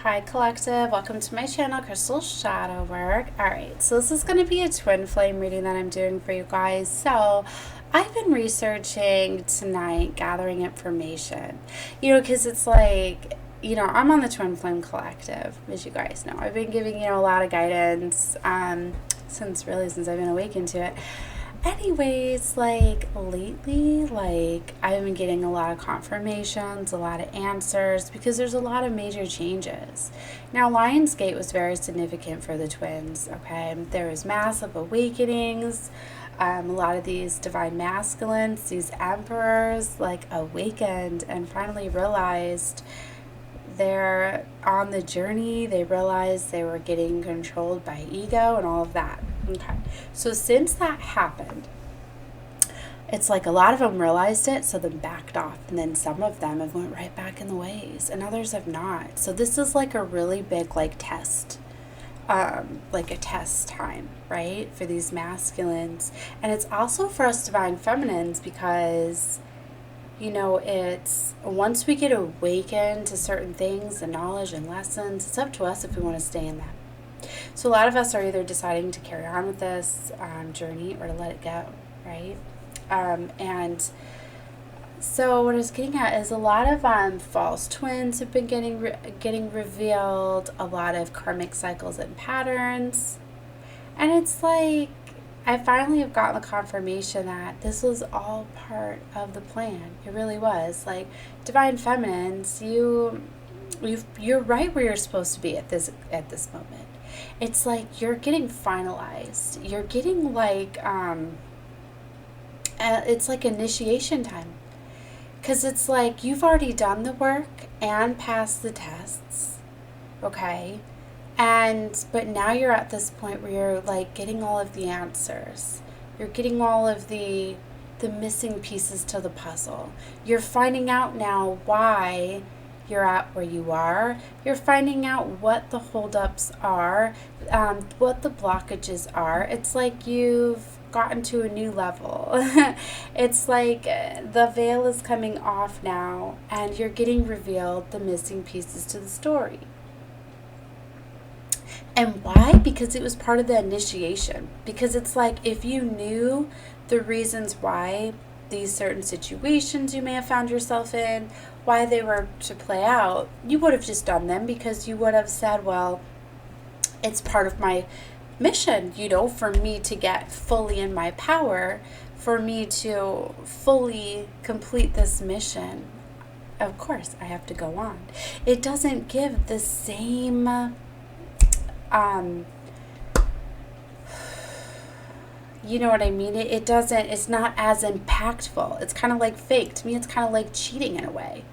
Hi Collective, welcome to my channel, Crystal Shadow Work. Alright, so this is going to be a twin flame reading that I'm doing for you guys. So I've been researching tonight, gathering information, because it's like, I'm on the Twin Flame Collective, as you guys know. I've been giving, a lot of guidance since I've been awakened to it. Anyways, lately, I've been getting a lot of confirmations, a lot of answers, because there's a lot of major changes. Now, Lionsgate was very significant for the twins, okay? There was massive awakenings. A lot of these divine masculines, these emperors, awakened and finally realized they're on the journey. They realized they were getting controlled by ego and all of that. Okay, so since that happened, it's like a lot of them realized it, so then backed off, and then some of them have went right back in the ways, and others have not. So this is like a really big test, like a test time, right, for these masculines. And it's also for us divine feminines, because it's once we get awakened to certain things and knowledge and lessons, it's up to us if we want to stay in them. So a lot of us are either deciding to carry on with this journey or to let it go, right? And so what I was getting at is a lot of false twins have been getting revealed, a lot of karmic cycles and patterns. And it's like, I finally have gotten the confirmation that this was all part of the plan. It really was. Like, divine feminines, you're right where you're supposed to be at this moment. It's like you're getting finalized. You're getting it's like initiation time. Because it's like you've already done the work and passed the tests, okay? But now you're at this point where you're getting all of the answers. You're getting all of the missing pieces to the puzzle. You're finding out now why you're at where you are. You're finding out what the holdups are, what the blockages are. It's like you've gotten to a new level. It's like the veil is coming off now, and you're getting revealed the missing pieces to the story. And why? Because it was part of the initiation. Because it's like if you knew the reasons why these certain situations you may have found yourself in, why they were to play out, you would have just done them, because you would have said, well, it's part of my mission, for me to get fully in my power, for me to fully complete this mission. Of course, I have to go on. It doesn't give the same you know what I mean? It's not as impactful. It's kind of like fake. To me, it's kind of like cheating in a way,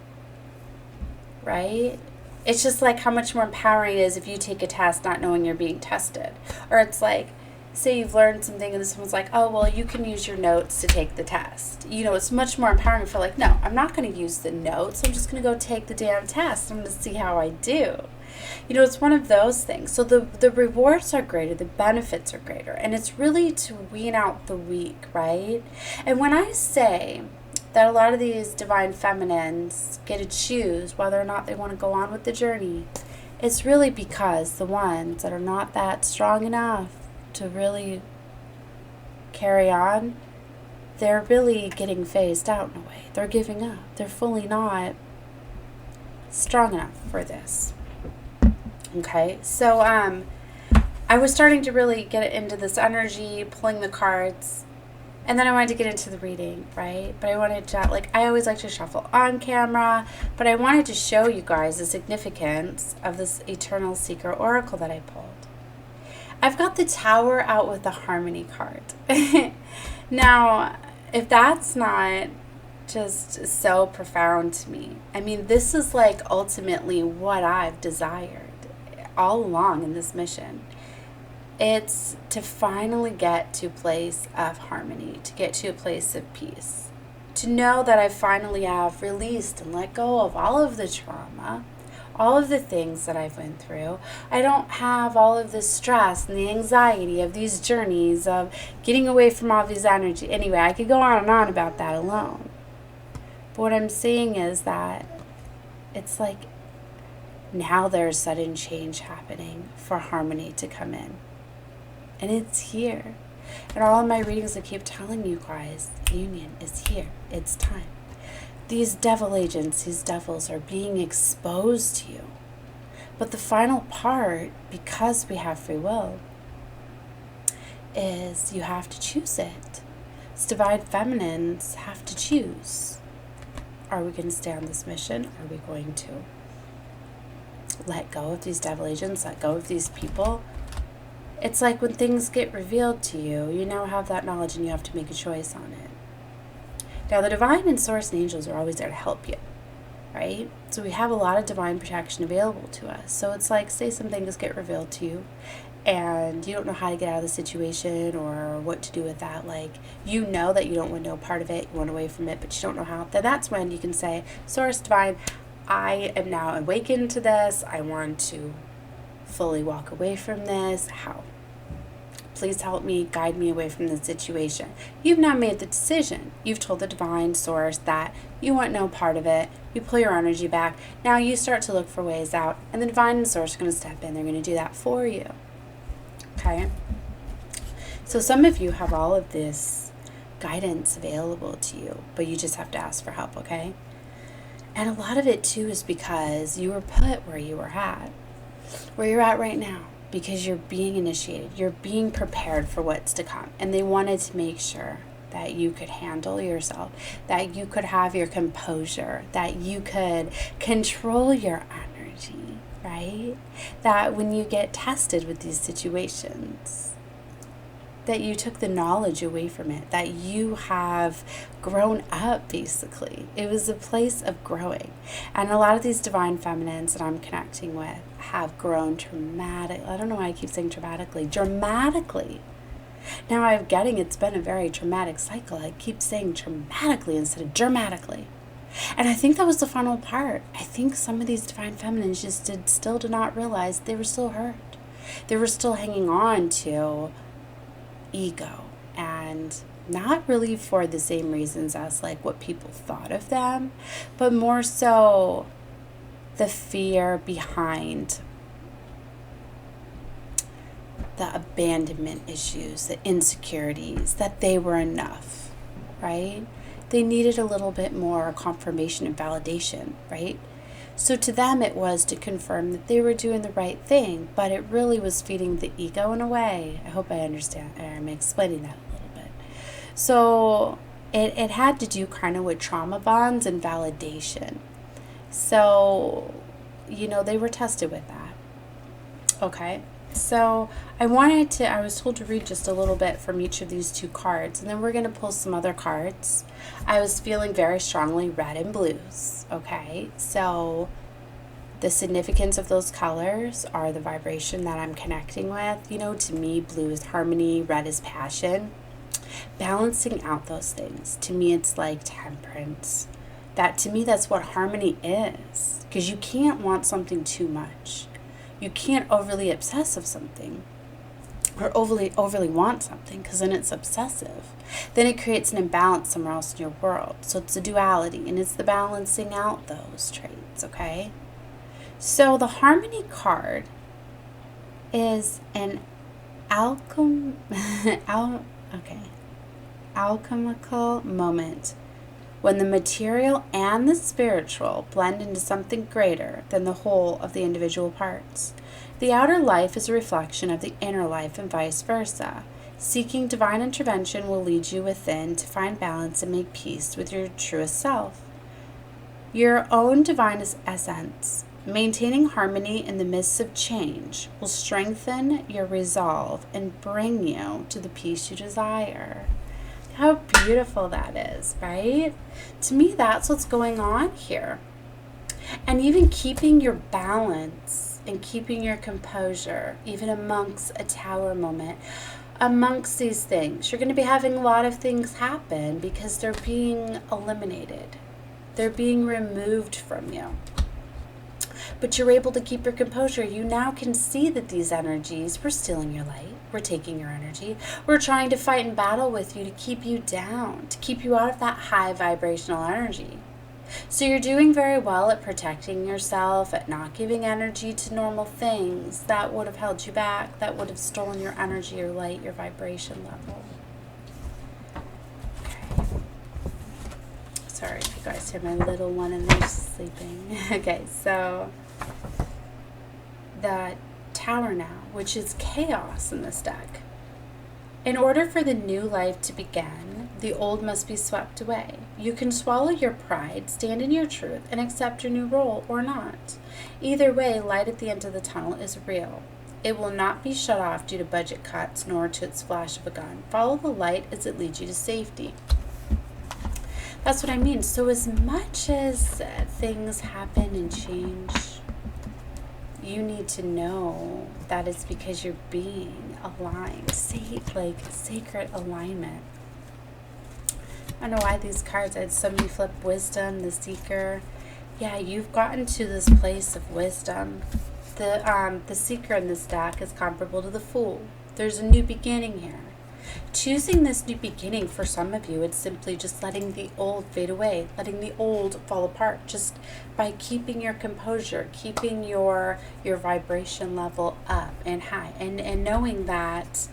right? It's just like how much more empowering it is if you take a test not knowing you're being tested. Or it's like, say you've learned something and someone's like, oh, well, you can use your notes to take the test. It's much more empowering for no, I'm not going to use the notes. I'm just going to go take the damn test. I'm going to see how I do. It's one of those things. So the rewards are greater, the benefits are greater, and it's really to wean out the weak, right? And when I say that a lot of these divine feminines get to choose whether or not they want to go on with the journey, it's really because the ones that are not that strong enough to really carry on, they're really getting phased out in a way. They're giving up. They're fully not strong enough for this. Okay, so I was starting to really get into this energy, pulling the cards, and then I wanted to get into the reading, right? But I wanted to, I always like to shuffle on camera, but I wanted to show you guys the significance of this Eternal Seeker Oracle that I pulled. I've got the Tower out with the Harmony card. Now, if that's not just so profound to me, I mean, this is ultimately what I've desired all along in this mission. It's to finally get to a place of harmony, to get to a place of peace, to know that I finally have released and let go of all of the trauma, all of the things that I've went through. I don't have all of the stress and the anxiety of these journeys of getting away from all these energy. Anyway, I could go on and on about that alone. But what I'm saying is that it's Now there's sudden change happening for harmony to come in. And it's here. And all of my readings, I keep telling you guys, union is here. It's time. These devil agents, these devils are being exposed to you. But the final part, because we have free will, is you have to choose it. It's divine feminines have to choose. Are we going to stay on this mission? Are we going to let go of these devil agents, let go of these people? It's like when things get revealed to you, you now have that knowledge and you have to make a choice on it. Now, the divine and source and angels are always there to help you, right? So we have a lot of divine protection available to us. So it's like, say some things get revealed to you and you don't know how to get out of the situation or what to do with that. Like, you know that you don't want no part of it, you want away from it, but you don't know how. Then that's when you can say, Source, divine, I am now awakened to this. I want to fully walk away from this. How? Please help me, guide me away from this situation. You've now made the decision. You've told the divine source that you want no part of it. You pull your energy back. Now you start to look for ways out, and the divine and source are going to step in. They're going to do that for you. Okay? So some of you have all of this guidance available to you, but you just have to ask for help, okay? And a lot of it, too, is because you were put where you were at, where you're at right now. Because you're being initiated, you're being prepared for what's to come. And they wanted to make sure that you could handle yourself, that you could have your composure, that you could control your energy, right? That when you get tested with these situations, that you took the knowledge away from it, that you have grown up, basically. It was a place of growing. And a lot of these divine feminines that I'm connecting with have grown dramatically. I don't know why I keep saying dramatically. Now I'm getting it's been a very traumatic cycle. I keep saying dramatically instead of dramatically. And I think that was the final part. I think some of these divine feminines just still did not realize they were still hurt. They were still hanging on to ego, and not really for the same reasons as like what people thought of them, but more so the fear behind the abandonment issues, the insecurities, that they were enough, right? They needed a little bit more confirmation and validation, right? So to them it was to confirm that they were doing the right thing, but it really was feeding the ego in a way. I hope I understand, I'm explaining that a little bit. So it had to do kind of with trauma bonds and validation. So, they were tested with that. Okay, so I was told to read just a little bit from each of these two cards, and then we're going to pull some other cards. I was feeling very strongly red and blues. Okay, so the significance of those colors are the vibration that I'm connecting with. To me, blue is harmony, red is passion. Balancing out those things. To me, it's like temperance. To me, that's what harmony is. Because you can't want something too much. You can't overly obsess of something. Or overly want something, because then it's obsessive. Then it creates an imbalance somewhere else in your world. So it's a duality, and it's the balancing out those traits, okay? So the harmony card is an alchemical moment when the material and the spiritual blend into something greater than the whole of the individual parts. The outer life is a reflection of the inner life and vice versa. Seeking divine intervention will lead you within to find balance and make peace with your truest self. Your own divine essence, maintaining harmony in the midst of change, will strengthen your resolve and bring you to the peace you desire. How beautiful that is, right? To me, that's what's going on here. And even keeping your balance and keeping your composure, even amongst a tower moment, amongst these things. You're going to be having a lot of things happen because they're being eliminated. They're being removed from you. But you're able to keep your composure. You now can see that these energies, we're stealing your light. We're taking your energy. We're trying to fight and battle with you to keep you down, to keep you out of that high vibrational energy. So you're doing very well at protecting yourself, at not giving energy to normal things that would have held you back, that would have stolen your energy, your light, your vibration level. Okay. Sorry if you guys hear my little one in there sleeping. Okay, so the Tower now, which is chaos in this deck. In order for the new life to begin, the old must be swept away. You can swallow your pride, stand in your truth, and accept your new role or not. Either way, light at the end of the tunnel is real. It will not be shut off due to budget cuts nor to its flash of a gun. Follow the light as it leads you to safety. That's what I mean. So as much as things happen and change, you need to know that it's because you're being aligned, sacred alignment. I don't know why these cards, I had so many flip wisdom, the seeker. Yeah, you've gotten to this place of wisdom. The seeker in this deck is comparable to the fool. There's a new beginning here. Choosing this new beginning for some of you, it's simply just letting the old fade away, letting the old fall apart, just by keeping your composure, keeping your vibration level up and high, and knowing that,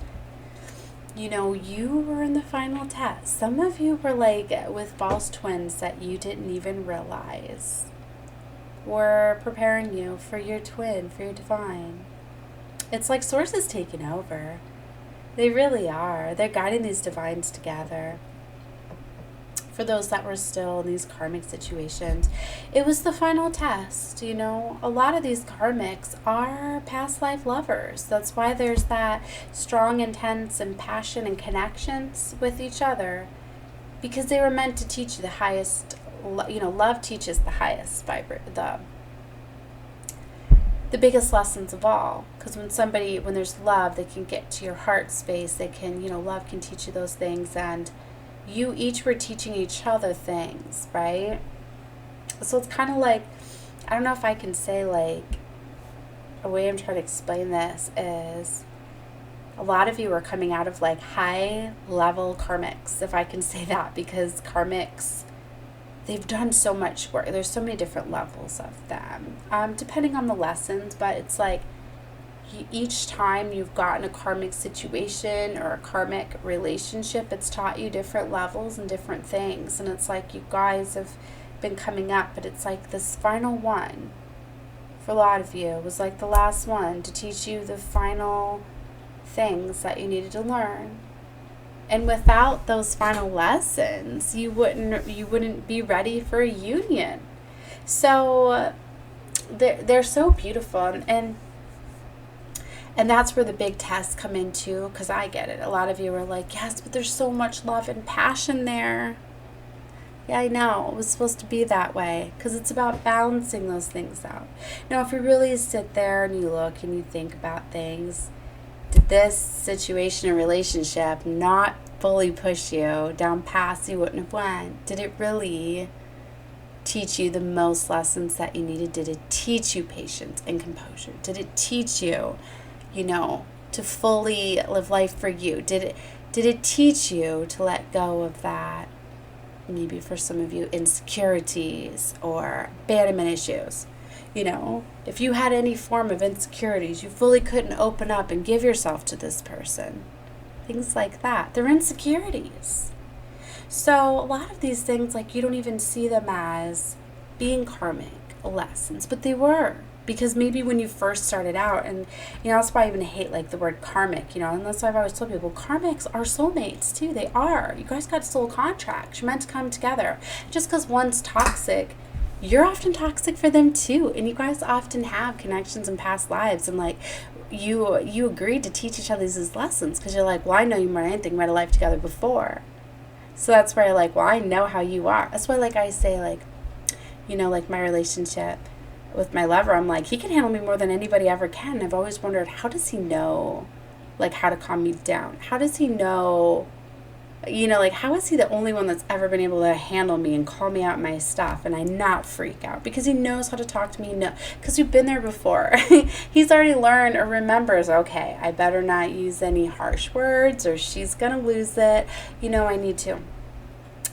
you know, you were in the final test. Some of you were like with false twins that you didn't even realize were preparing you for your twin, for your divine. It's like Source is taking over. They really are. They're guiding these divines together. For those that were still in these karmic situations, it was the final test. You know, a lot of these karmics are past life lovers. That's why there's that strong, intense, and passion and connections with each other, because they were meant to teach you the highest. You know, love teaches the highest the biggest lessons of all. Because when there's love, they can get to your heart space. They can, you know, love can teach you those things, and you each were teaching each other things, right? So it's kind of like, I don't know if I can say, like, a way I'm trying to explain this is a lot of you are coming out of like high level karmics, if I can say that, because karmics, they've done so much work. There's so many different levels of them, depending on the lessons, but it's like each time you've gotten a karmic situation or a karmic relationship, it's taught you different levels and different things. And it's like you guys have been coming up, but it's like this final one for a lot of you was like the last one to teach you the final things that you needed to learn. And without those final lessons, you wouldn't be ready for a union. So they're so beautiful, and that's where the big tests come into, because I get it. A lot of you are like, yes, but there's so much love and passion there. Yeah, I know. It was supposed to be that way, because it's about balancing those things out. Now, if you really sit there and you look and you think about things, did this situation or relationship not fully push you down paths you wouldn't have went? Did it really teach you the most lessons that you needed? Did it teach you patience and composure? Did it teach you, you know, to fully live life for you? Did it teach you to let go of that, maybe for some of you, insecurities or abandonment issues? You know, if you had any form of insecurities, you fully couldn't open up and give yourself to this person. Things like that. They're insecurities. So a lot of these things, like, you don't even see them as being karmic lessons, but they were. Because maybe when you first started out, and, you know, that's why I even hate, like, the word karmic, you know, and that's why I've always told people, karmics are soulmates, too. They are. You guys got soul contracts. You're meant to come together. Just because one's toxic, you're often toxic for them, too. And you guys often have connections in past lives, and, like, you agreed to teach each other these lessons because you're like, well, I know you more than anything. We had a life together before. So that's where you're like, well, I know how you are. That's why, like, I say, like, you know, like, my relationship with my lover, I'm like, he can handle me more than anybody ever can. I've always wondered, how does he know, like, how to calm me down? How does he know, you know, like, how is he the only one that's ever been able to handle me and call me out my stuff and I not freak out? Because he knows how to talk to me, because we've been there before. He's already learned or remembers, okay, I better not use any harsh words or she's going to lose it. You know, I need to.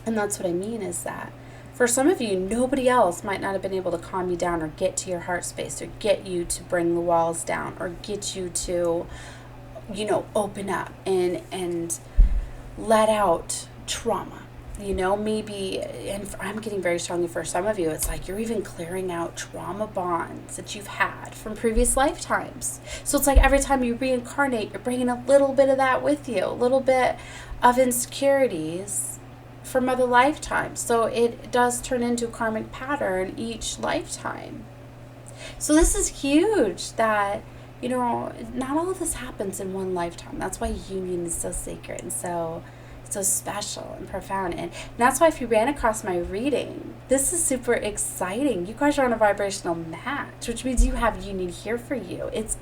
And that's what I mean is that For some of you, nobody else might not have been able to calm you down or get to your heart space or get you to bring the walls down or get you to, open up and let out trauma. Maybe, and I'm getting very strongly for some of you, it's like you're even clearing out trauma bonds that you've had from previous lifetimes. So it's like every time you reincarnate, you're bringing a little bit of that with you, a little bit of insecurities from other lifetimes. So it does turn into a karmic pattern each lifetime. So this is huge that, not all of this happens in one lifetime. That's why union is so sacred and so special and profound. And that's why if you ran across my reading, this is super exciting. You guys are on a vibrational match, which means you have union here for you. It's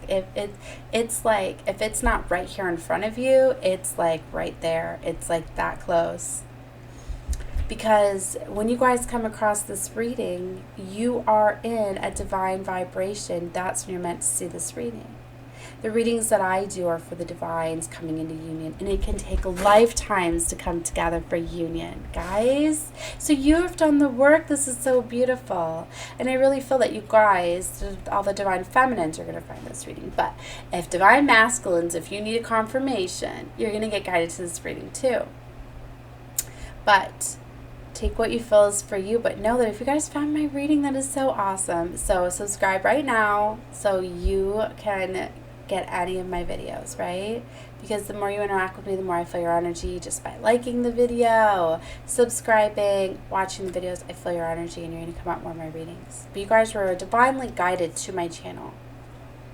like, if it's not right here in front of you, it's like right there. It's like that close. Because when you guys come across this reading, you are in a divine vibration. That's when you're meant to see this reading. The readings that I do are for the divines coming into union, and it can take lifetimes to come together for union, guys. So you have done the work. This is so beautiful. And I really feel that you guys, all the divine feminines, are going to find this reading. But if divine masculines, if you need a confirmation, you're going to get guided to this reading too. But take what you feel is for you, but know that if you guys found my reading, that is so awesome. So subscribe right now so you can get any of my videos, right? Because the more you interact with me, the more I feel your energy just by liking the video, subscribing, watching the videos. I feel your energy and you're going to come out more of my readings. But you guys were divinely guided to my channel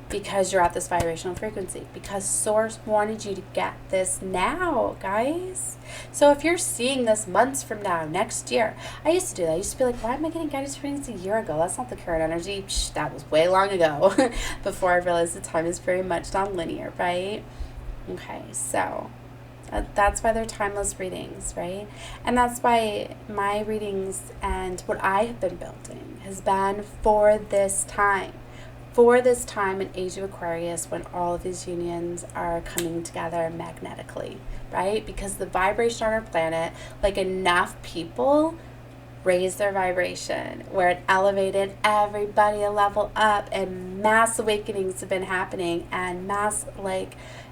because you're at this vibrational frequency, because Source wanted you to get this now, guys. So if you're seeing this months from now, next year, I used to do that. I used to be like, why am I getting guided to readings a year ago? That's not the current energy. Psh, that was way long ago before I realized the time is very much non-linear, right? Okay, so that's why they're timeless readings, right? And that's why my readings and what I have been building has been for this time. For this time in Age of Aquarius, when all of these unions are coming together magnetically, right? Because the vibration on our planet, like enough people raised their vibration where it elevated everybody a level up, and mass awakenings have been happening, and mass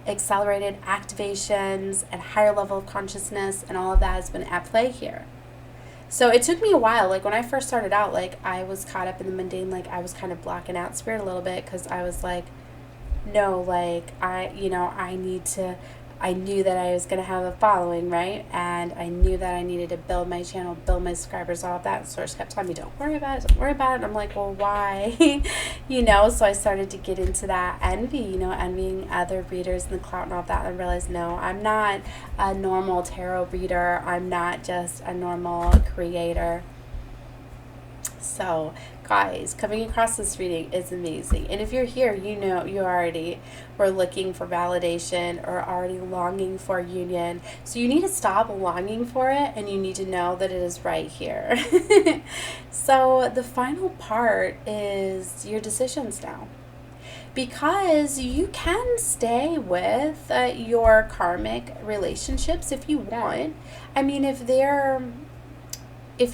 accelerated activations and higher level of consciousness, and all of that has been at play here. So it took me a while. Like when I first started out, I was caught up in the mundane. I was kind of blocking out spirit a little bit because I was like, no, I knew that I was going to have a following, right? And I knew that I needed to build my channel, build my subscribers, all of that. Source kept telling me, don't worry about it, don't worry about it. And I'm like, well, why? So I started to get into that envy, envying other readers in the clout and all of that. And I realized, no, I'm not a normal tarot reader. I'm not just a normal creator. So guys, coming across this reading is amazing. And if you're here, you already were looking for validation or already longing for union. So you need to stop longing for it, and you need to know that it is right here. So the final part is your decisions now. Because you can stay with your karmic relationships if you want. I mean, if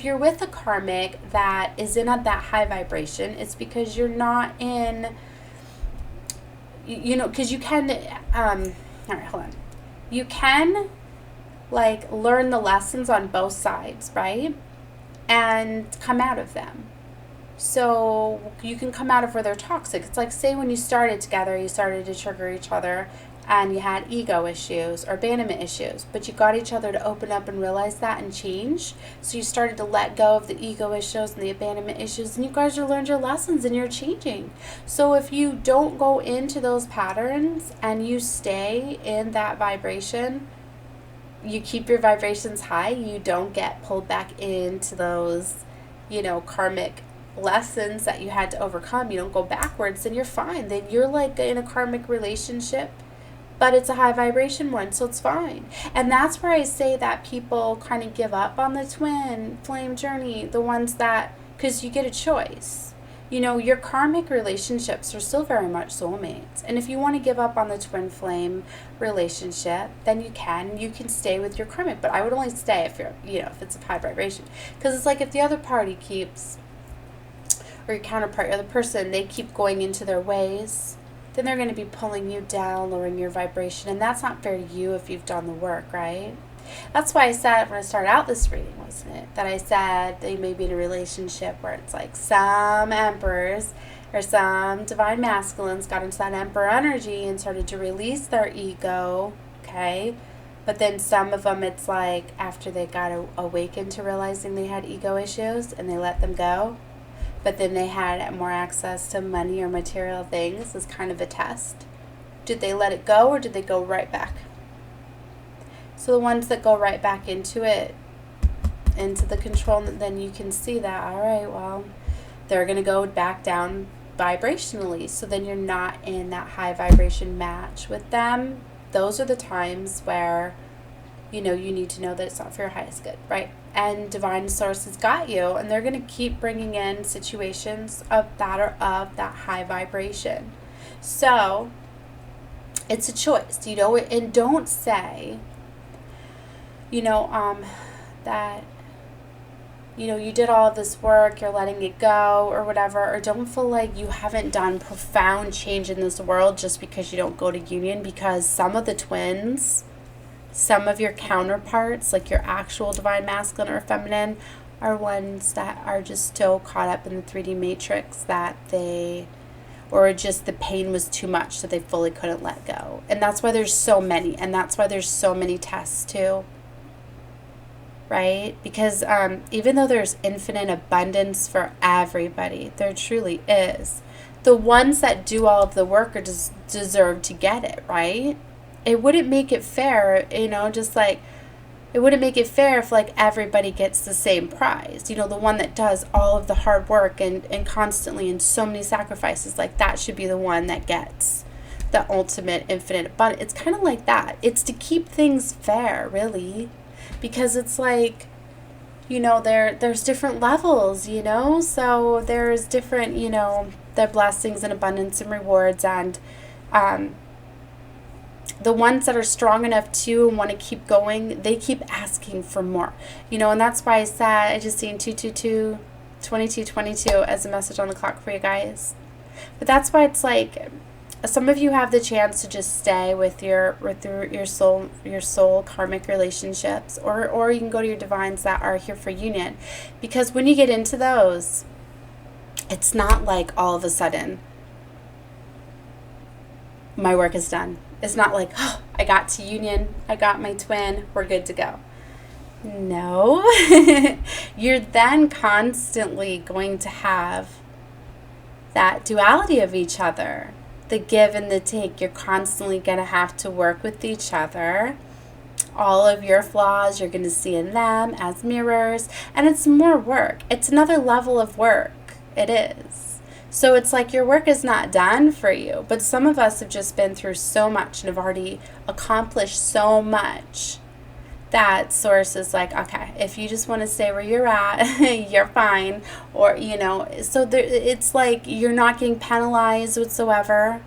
you're with a karmic that is in that high vibration, it's because you're not in, because you can, all right, hold on. You can, learn the lessons on both sides, right? And come out of them. So you can come out of where they're toxic. It's like, say when you started together, you started to trigger each other, and you had ego issues or abandonment issues, but you got each other to open up and realize that and change. So you started to let go of the ego issues and the abandonment issues, and you guys learned your lessons and you're changing. So if you don't go into those patterns and you stay in that vibration, you keep your vibrations high, you don't get pulled back into those, karmic lessons that you had to overcome. You don't go backwards, then you're fine. Then you're in a karmic relationship, but it's a high vibration one, so it's fine. And that's where I say that people kind of give up on the twin flame journey, the ones that, because you get a choice. You know, your karmic relationships are still very much soulmates. And if you want to give up on the twin flame relationship, then you can. You can stay with your karmic. But I would only stay if you're, you know, if it's a high vibration. Because it's like if the other party keeps, or your counterpart, or the person, they keep going into their ways, then they're going to be pulling you down, lowering your vibration. And that's not fair to you if you've done the work, right? That's why I said when I started out this reading, wasn't it? That I said they may be in a relationship where it's like some emperors or some divine masculines got into that emperor energy and started to release their ego, okay? But then some of them, it's like after they got awakened to realizing they had ego issues and they let them go. But then they had more access to money or material things as kind of a test. Did they let it go or did they go right back? So the ones that go right back into it, into the control, then you can see that, all right, well, they're going to go back down vibrationally. So then you're not in that high vibration match with them. Those are the times where, you know, you need to know that it's not for your highest good, right? And divine source has got you, and they're going to keep bringing in situations of that or of that high vibration. So it's a choice, you know, and don't say, you know, that, you know, you did all of this work, you're letting it go or whatever, or don't feel like you haven't done profound change in this world just because you don't go to union, because some of the twins, some of your counterparts, like your actual divine masculine or feminine, are ones that are just so caught up in the 3D matrix that they, or just the pain was too much so they fully couldn't let go. And that's why there's so many, and that's why there's so many tests too. Right? Because even though there's infinite abundance for everybody, there truly is. The ones that do all of the work are deserve to get it, right? It wouldn't make it fair, you know, just like, it wouldn't make it fair if like everybody gets the same prize. You know, the one that does all of the hard work and constantly and so many sacrifices, like that should be the one that gets the ultimate infinite abundance. It's kind of like that. It's to keep things fair, really. Because it's like, you know, there's different levels, you know, so there's different, you know, the blessings and abundance and rewards, and the ones that are strong enough to and want to keep going, they keep asking for more, you know, and that's why I said, I just seen 222, 2222 as a message on the clock for you guys. But that's why it's like, some of you have the chance to just stay with your soul karmic relationships, or you can go to your divines that are here for union, because when you get into those, it's not like all of a sudden my work is done. It's not like, oh, I got to union, I got my twin, we're good to go. No. You're then constantly going to have that duality of each other. The give and the take. You're constantly going to have to work with each other. All of your flaws you're going to see in them as mirrors. And it's more work. It's another level of work. It is. So it's like your work is not done for you. But some of us have just been through so much and have already accomplished so much that source is like, okay, if you just want to stay where you're at, you're fine. Or, you know, so there, it's like you're not getting penalized whatsoever.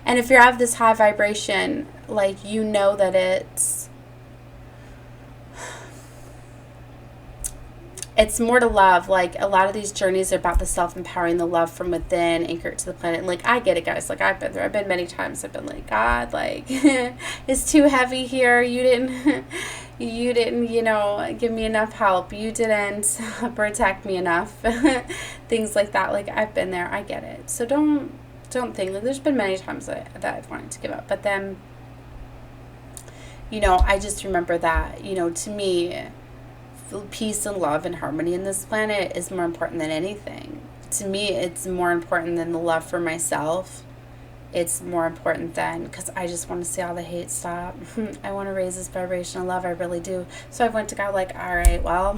And if you're of this high vibration, like, you know that it's more to love. Like, a lot of these journeys are about the self-empowering, the love from within, anchored to the planet. And like, I get it, guys. Like, I've been there. I've been many times. I've been like, God, like, it's too heavy here. You didn't, you know, give me enough help. You didn't protect me enough. Things like that. Like, I've been there. I get it. So don't think. Like, there's been many times that I've wanted to give up. But then, you know, I just remember that, you know, to me, peace and love and harmony in this planet is more important than anything. To me, it's more important than the love for myself. It's more important than, because I just want to see all the hate stop. I want to raise this vibration of love. I really do. So I went to God like, all right, well,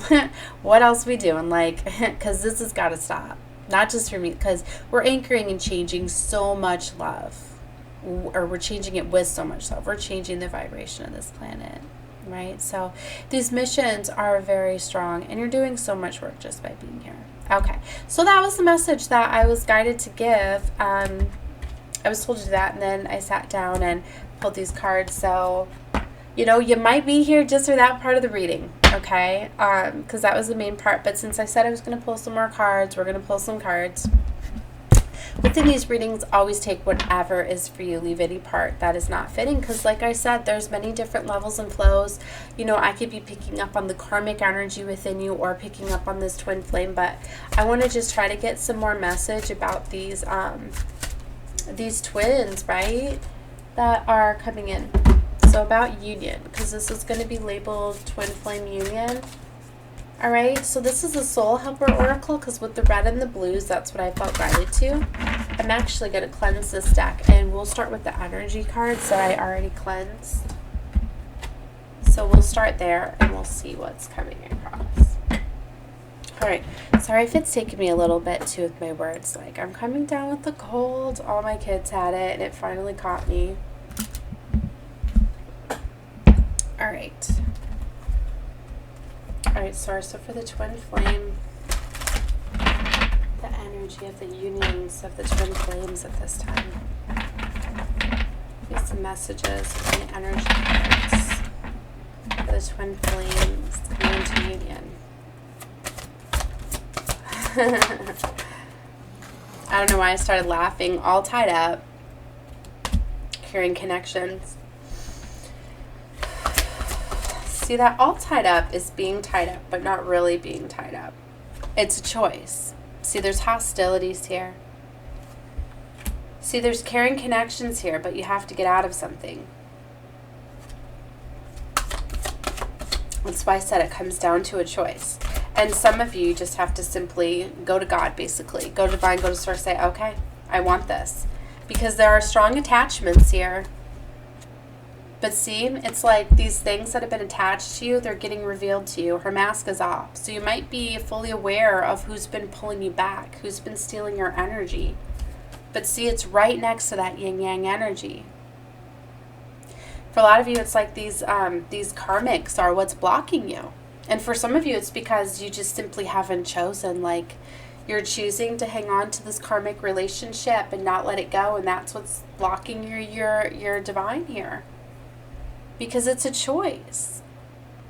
what else we doing? Like, because this has got to stop. Not just for me, because we're anchoring and changing so much love. Or we're changing it with so much love. We're changing the vibration of this planet. Right? So these missions are very strong, and you're doing so much work just by being here. Okay, so that was the message that I was guided to give. I was told to do that, and then I sat down and pulled these cards. So, you know, you might be here just for that part of the reading, okay? Because that was the main part. But since I said I was going to pull some more cards, we're going to pull some cards. Within these readings, always take whatever is for you. Leave any part that is not fitting, because like I said, there's many different levels and flows. You know, I could be picking up on the karmic energy within you or picking up on this twin flame, but I want to just try to get some more message about these twins, right, that are coming in. So about union, because this is going to be labeled twin flame union. All right, so this is a soul helper oracle, because with the red and the blues, that's what I felt guided to. I'm actually going to cleanse this deck, and we'll start with the energy cards that I already cleansed. So we'll start there, and we'll see what's coming across. All right, sorry if it's taking me a little bit too with my words. Like, I'm coming down with the cold. All my kids had it, and it finally caught me. All right. Alright, so for the twin flame, the energy of the unions of the twin flames at this time. Here's some messages from the energy cards for the twin flames coming into union. I don't know why I started laughing. All tied up. Hearing connections. See, that all tied up is being tied up, but not really being tied up. It's a choice. See, there's hostilities here. See, there's caring connections here, but you have to get out of something. That's why I said it comes down to a choice. And some of you just have to simply go to God, basically. Go to divine, go to source, say, okay, I want this. Because there are strong attachments here. But see, it's like these things that have been attached to you, they're getting revealed to you. Her mask is off. So you might be fully aware of who's been pulling you back, who's been stealing your energy. But see, it's right next to that yin-yang energy. For a lot of you, it's like these karmics are what's blocking you. And for some of you, it's because you just simply haven't chosen. Like, you're choosing to hang on to this karmic relationship and not let it go. And that's what's blocking your divine here. Because it's a choice.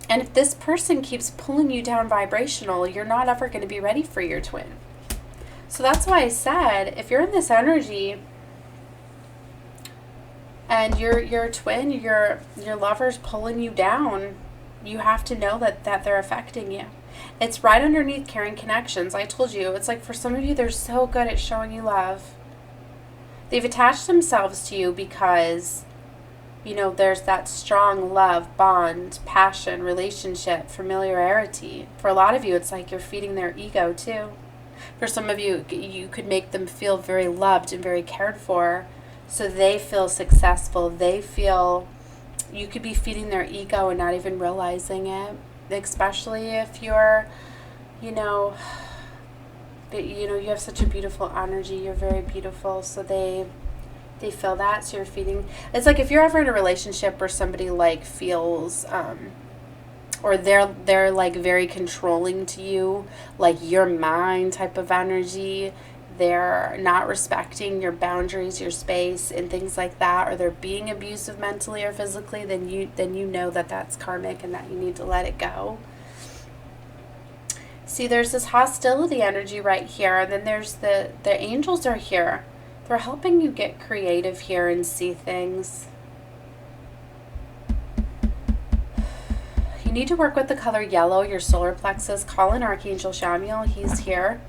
And if this person keeps pulling you down vibrational, you're not ever going to be ready for your twin. So that's why I said, if you're in this energy and your twin, your lover's pulling you down, you have to know that they're affecting you. It's right underneath caring connections. I told you, it's like for some of you, they're so good at showing you love. They've attached themselves to you because, you know, there's that strong love, bond, passion, relationship, familiarity. For a lot of you, it's like you're feeding their ego too. For some of you, you could make them feel very loved and very cared for, so they feel successful. They feel, you could be feeding their ego and not even realizing it. Especially if you're, you have such a beautiful energy. You're very beautiful, so they feel that, so you're feeding. It's like if you're ever in a relationship where somebody like feels or they're like very controlling to you, like your mind type of energy, they're not respecting your boundaries, your space, and things like that, or they're being abusive mentally or physically, then you know that that's karmic and that you need to let it go. See, there's this hostility energy right here, and then there's the angels are here. They're helping you get creative here and see things. You need to work with the color yellow, your solar plexus. Call in Archangel Shamiel. He's here.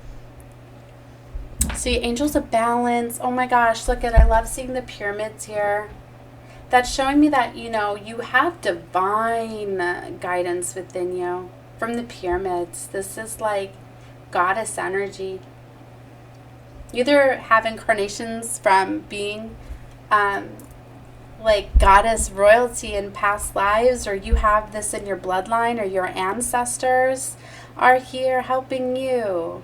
See, angels of balance. Oh my gosh, look at, I love seeing the pyramids here. That's showing me that, you have divine guidance within you from the pyramids. This is like goddess energy. You either have incarnations from being like goddess royalty in past lives, or you have this in your bloodline, or your ancestors are here helping you.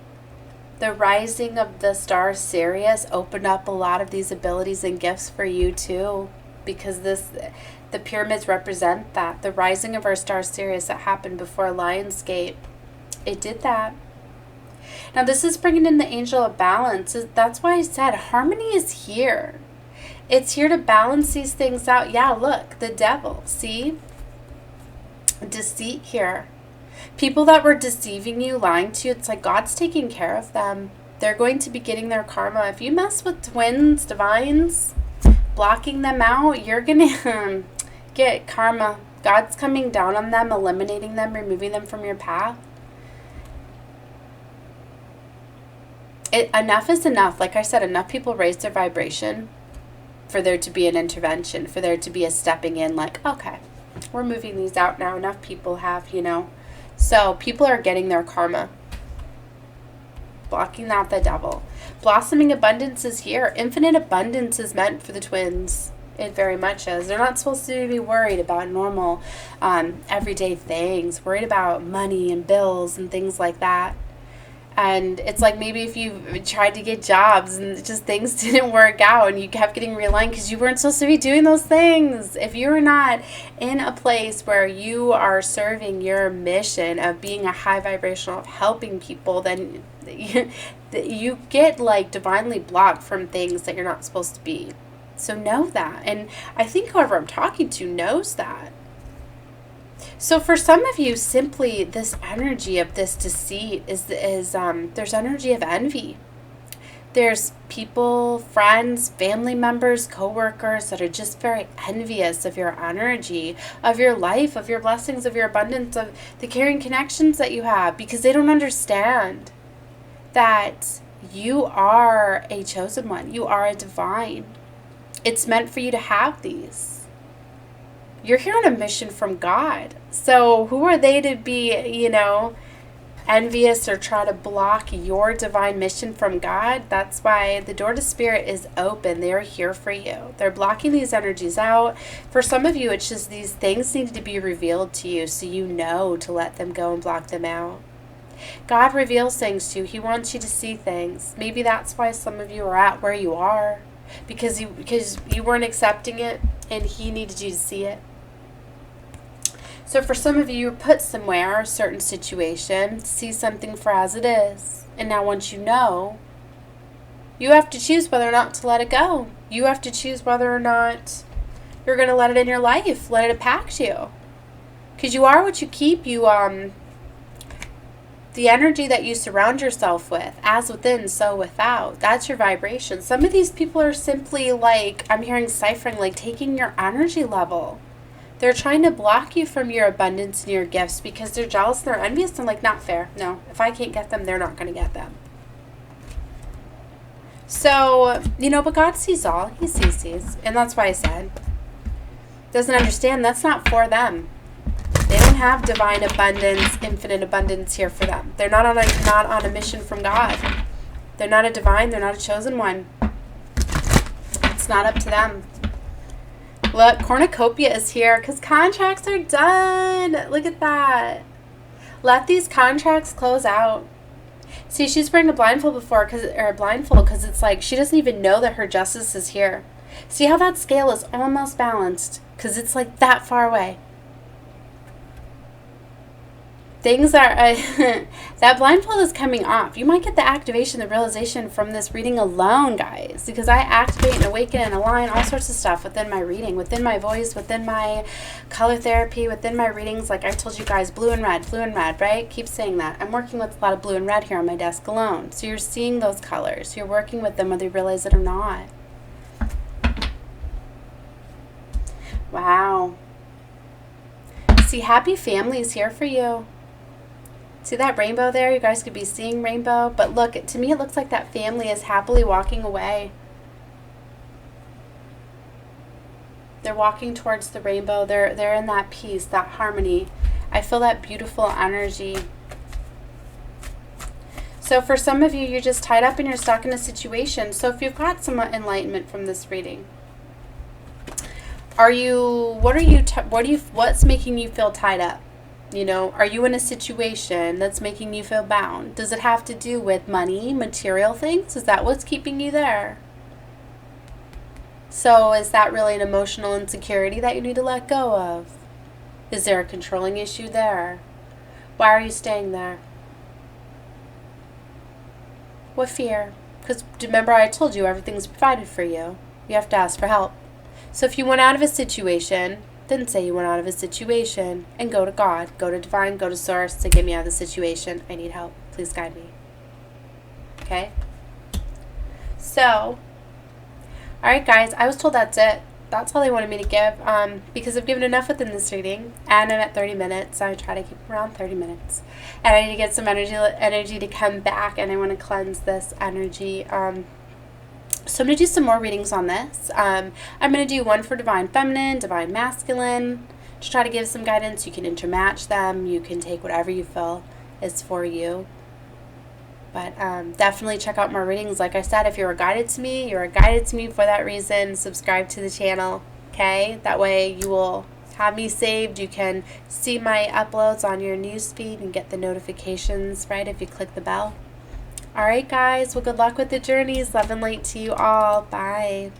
The rising of the star Sirius opened up a lot of these abilities and gifts for you too, because the pyramids represent that. The rising of our star Sirius that happened before Lionsgate, it did that. Now this is bringing in the angel of balance. That's why I said harmony is here. It's here to balance these things out. Yeah, look, the devil, see? Deceit here. People that were deceiving you, lying to you, it's like God's taking care of them. They're going to be getting their karma. If you mess with twins, divines, blocking them out, you're going to get karma. God's coming down on them, eliminating them, removing them from your path. Enough is enough. Like I said, enough people raise their vibration for there to be an intervention, for there to be a stepping in, like, okay, we're moving these out now. Enough people have, you know. So people are getting their karma. Blocking out the devil. Blossoming abundance is here. Infinite abundance is meant for the twins. It very much is. They're not supposed to be worried about normal, everyday things. Worried about money and bills and things like that. And it's like maybe if you tried to get jobs and just things didn't work out and you kept getting realigned because you weren't supposed to be doing those things. If you're not in a place where you are serving your mission of being a high vibrational, of helping people, then you get like divinely blocked from things that you're not supposed to be. So know that. And I think whoever I'm talking to knows that. So for some of you, simply this energy of this deceit is there's energy of envy. There's people, friends, family members, co-workers that are just very envious of your energy, of your life, of your blessings, of your abundance, of the caring connections that you have, because they don't understand that you are a chosen one. You are a divine. It's meant for you to have these. You're here on a mission from God. So who are they to be, envious or try to block your divine mission from God? That's why the door to spirit is open. They're here for you. They're blocking these energies out. For some of you, it's just these things need to be revealed to you so you know to let them go and block them out. God reveals things to you. He wants you to see things. Maybe that's why some of you are at where you are. Because you weren't accepting it and he needed you to see it. So for some of you, you're put somewhere, a certain situation, see something for as it is. And now once you know, you have to choose whether or not to let it go. You have to choose whether or not you're going to let it in your life, let it impact you. Because you are what you keep. The energy that you surround yourself with, as within, so without. That's your vibration. Some of these people are simply like, I'm hearing ciphering, like taking your energy level. They're trying to block you from your abundance and your gifts because they're jealous and they're envious and like, not fair. No, if I can't get them, they're not going to get them. So, but God sees all. He sees. And that's why I said, doesn't understand, that's not for them. They don't have divine abundance, infinite abundance here for them. They're not on a mission from God. They're not a divine. They're not a chosen one. It's not up to them. Look, cornucopia is here because contracts are done. Look at that. Let these contracts close out. See, she's wearing a blindfold because it's like she doesn't even know that her justice is here. See how that scale is almost balanced because it's like that far away. Things are, that blindfold is coming off. You might get the activation, the realization from this reading alone, guys. Because I activate and awaken and align all sorts of stuff within my reading, within my voice, within my color therapy, within my readings. Like I told you guys, blue and red, right? Keep saying that. I'm working with a lot of blue and red here on my desk alone. So you're seeing those colors. You're working with them whether you realize it or not. Wow. See, happy family is here for you. See that rainbow there? You guys could be seeing rainbow. But look, to me it looks like that family is happily walking away. They're walking towards the rainbow. They're in that peace, that harmony. I feel that beautiful energy. So for some of you, you're just tied up and you're stuck in a situation. So if you've got some enlightenment from this reading, what's making you feel tied up? Are you in a situation that's making you feel bound? Does it have to do with money, material things? Is that what's keeping you there? So is that really an emotional insecurity that you need to let go of? Is there a controlling issue there? Why are you staying there? What fear? Because remember I told you everything's provided for you. You have to ask for help. So if you went out of a situation, then say you went out of a situation and go to God, go to Divine, go to Source to get me out of the situation. I need help. Please guide me. Okay? So, alright guys, I was told that's it. That's all they wanted me to give, because I've given enough within this reading, and I'm at 30 minutes, so I try to keep around 30 minutes. And I need to get some energy to come back, and I want to cleanse this energy. So I'm going to do some more readings on this. I'm going to do one for Divine Feminine, Divine Masculine, to try to give some guidance. You can intermatch them. You can take whatever you feel is for you. But definitely check out more readings. Like I said, if you're guided to me, you're guided to me for that reason. Subscribe to the channel, okay? That way you will have me saved. You can see my uploads on your newsfeed and get the notifications, right, if you click the bell. All right, guys. Well, good luck with the journeys. Love and light to you all. Bye.